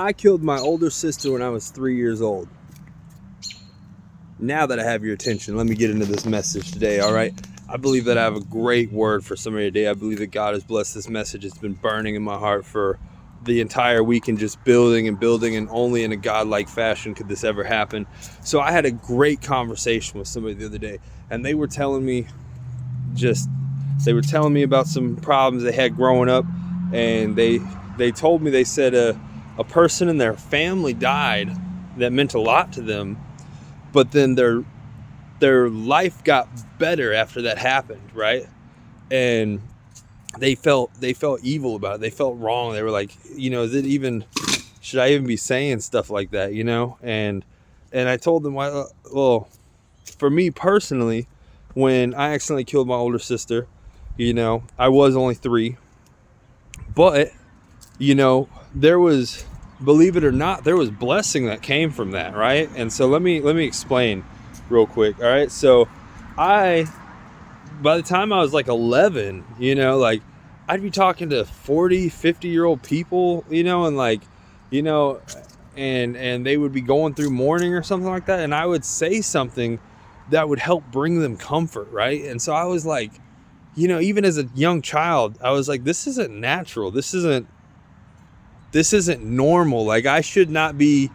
I killed my older sister when I was 3 years old. Now that I have your attention, let me get into this message today, all right? I believe that I have a great word for somebody today. I believe that God has blessed this message. It's been burning in my heart for the entire week and just building, and only in a God-like fashion could this ever happen. So I had a great conversation with somebody the other day, and they were telling me about some problems they had growing up, and they told me, they said a person in their family died that meant a lot to them, but then their life got better after that happened, right? And they felt evil about it. They felt wrong. They were like, should I even be saying stuff like that, And I told them, well, for me personally, when I accidentally killed my older sister, I was only 3, but there was, believe it or not, there was blessing that came from that, right? And so let me explain real quick. All right, so by the time I was like 11, I'd be talking to 40, 50-year-old people, and they would be going through mourning or something like that, and I would say something that would help bring them comfort, right? And so I was like, even as a young child, I was like, this isn't natural. This isn't normal. Like, I should not be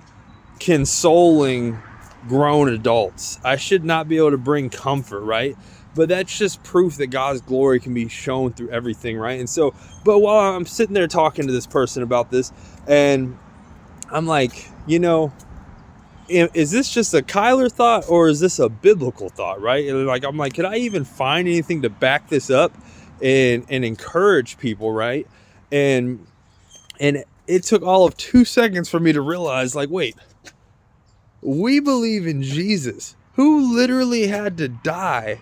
consoling grown adults. I should not be able to bring comfort, right? But that's just proof that God's glory can be shown through everything, right? And so, but while I'm sitting there talking to this person about this, and I'm like, is this just a Kyler thought, or is this a biblical thought, right? And I'm like, could I even find anything to back this up and encourage people, right? And it took all of 2 seconds for me to realize, like, wait, we believe in Jesus, who literally had to die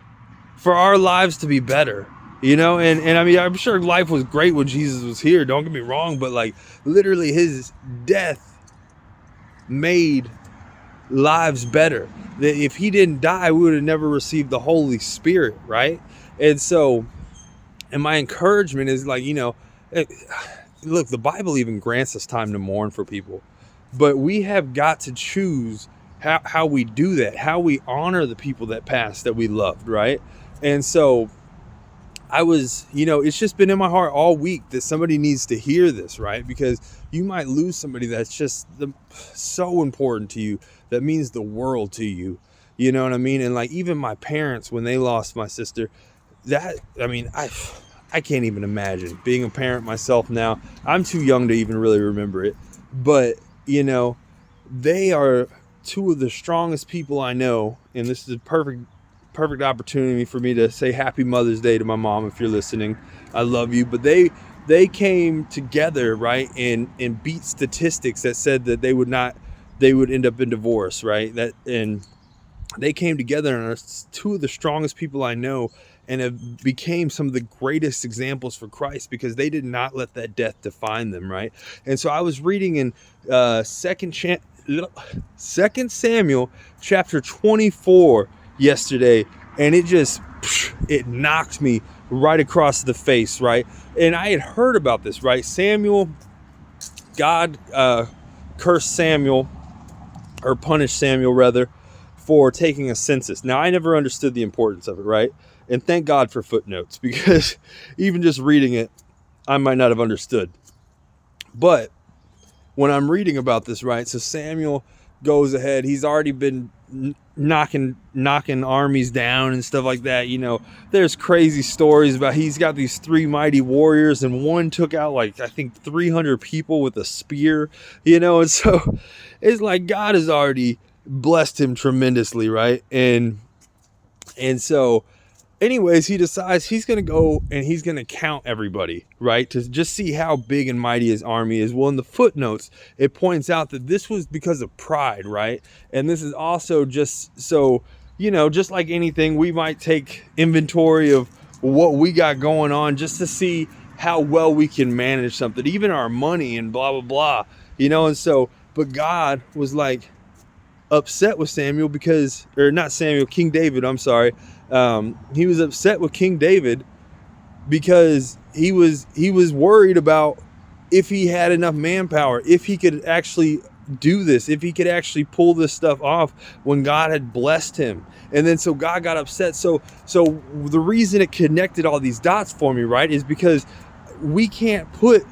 for our lives to be better, and I mean, I'm sure life was great when Jesus was here, don't get me wrong, but like, literally his death made lives better. That if he didn't die, we would have never received the Holy Spirit, right? And so, and my encouragement is like, look, the Bible even grants us time to mourn for people, but we have got to choose how we do that, how we honor the people that passed that we loved, right? And so I was, it's just been in my heart all week that somebody needs to hear this, right? Because you might lose somebody that's just so important to you, that means the world to you, you know what I mean? And like, even my parents, when they lost my sister, I can't even imagine being a parent myself now. I'm too young to even really remember it. But, they are 2 of the strongest people I know. And this is a perfect opportunity for me to say Happy Mother's Day to my mom, if you're listening. I love you. But they came together, right, and beat statistics that said that they would end up in divorce, right? And they came together and are 2 of the strongest people I know, and have became some of the greatest examples for Christ, because they did not let that death define them, right? And so I was reading in 2 Samuel chapter 24 yesterday, and it knocked me right across the face, right? And I had heard about this, right? God cursed Samuel, or punished Samuel rather, for taking a census. Now, I never understood the importance of it, right? And thank God for footnotes, because even just reading it, I might not have understood. But when I'm reading about this, right, so Samuel goes ahead. He's already been knocking armies down and stuff like that. There's crazy stories about he's got these 3 mighty warriors, and one took out, like, I think 300 people with a spear, and so it's like God has already blessed him tremendously, right? And so anyways, he decides he's going to go and he's going to count everybody, right? To just see how big and mighty his army is. Well, in the footnotes, it points out that this was because of pride, right? And this is also just so, just like anything, we might take inventory of what we got going on just to see how well we can manage something, even our money and blah, blah, blah, and so, but God was like upset with Samuel King David, I'm sorry. He was upset with King David because he was worried about if he had enough manpower, if he could actually do this, if he could actually pull this stuff off when God had blessed him. And then so God got upset. So the reason it connected all these dots for me, right, is because we can't put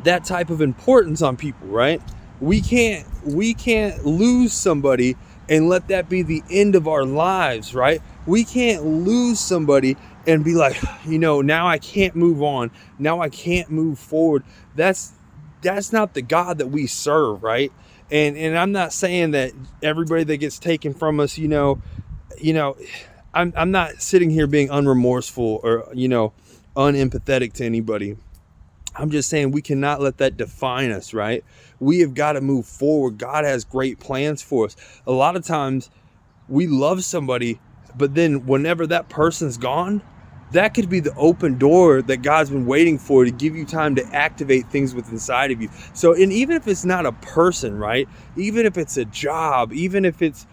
that type of importance on people, right? We can't lose somebody and let that be the end of our lives, right? We can't lose somebody and be like, now I can't move on. Now I can't move forward. That's not the God that we serve, right? And I'm not saying that everybody that gets taken from us, I'm not sitting here being unremorseful or, unempathetic to anybody. I'm just saying we cannot let that define us, right? We have got to move forward. God has great plans for us. A lot of times we love somebody, but then whenever that person's gone, that could be the open door that God's been waiting for to give you time to activate things within inside of you. So, and even if it's not a person, right? Even if it's a job, even if it's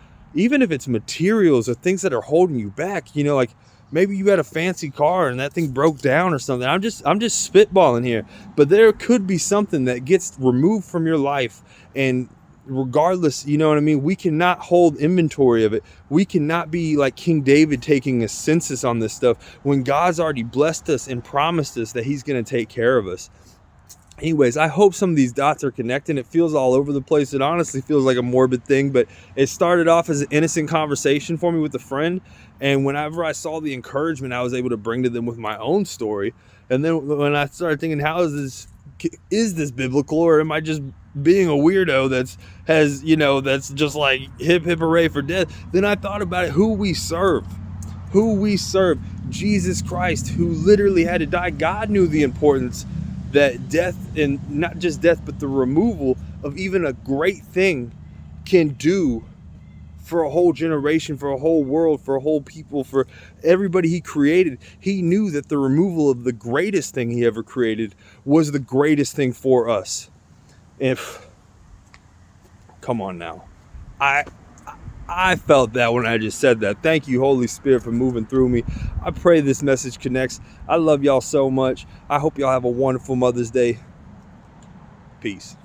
materials or things that are holding you back, like maybe you had a fancy car and that thing broke down or something. I'm just spitballing here, but there could be something that gets removed from your life, and regardless, you know what I mean? We cannot hold inventory of it. We cannot be like King David taking a census on this stuff when God's already blessed us and promised us that he's going to take care of us. Anyways, I hope some of these dots are connecting. It feels all over the place. It honestly feels like a morbid thing, but it started off as an innocent conversation for me with a friend. And whenever I saw the encouragement I was able to bring to them with my own story. And then when I started thinking, how is this biblical, or am I just being a weirdo that's just like hip hip hooray for death? Then I thought about it, who we serve, Jesus Christ, who literally had to die. God knew the importance that death, and not just death, but the removal of even a great thing can do for a whole generation, for a whole world, for a whole people, for everybody he created. He knew that the removal of the greatest thing he ever created was the greatest thing for us. Come on now. I felt that when I just said that. Thank you, Holy Spirit, for moving through me. I pray this message connects. I love y'all so much. I hope y'all have a wonderful Mother's Day. Peace.